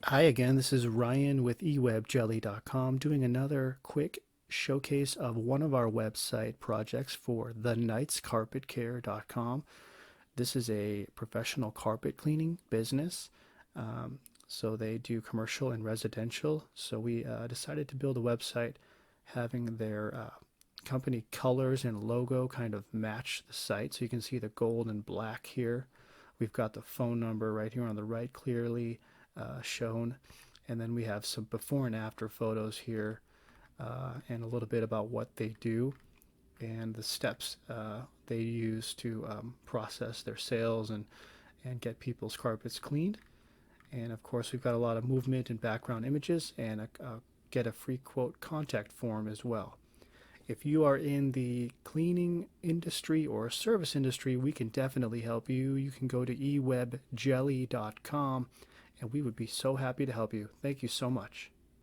Hi again, this is Ryan with eWebJelly.com doing another quick showcase of one of our website projects for thenightscarpetcare.com. This is a professional carpet cleaning business. So they do commercial and residential. So we decided to build a website having their company colors and logo kind of match the site. So you can see the gold and black here. We've got the phone number right here on the right clearly shown. And then we have some before and after photos here and a little bit about what they do and the steps they use to process their sales and get people's carpets cleaned. And of course, we've got a lot of movement and background images and a get a free quote contact form as well. If you are in the cleaning industry or service industry, we can definitely help you. You can go to ewebjelly.com and we would be so happy to help you. Thank you so much.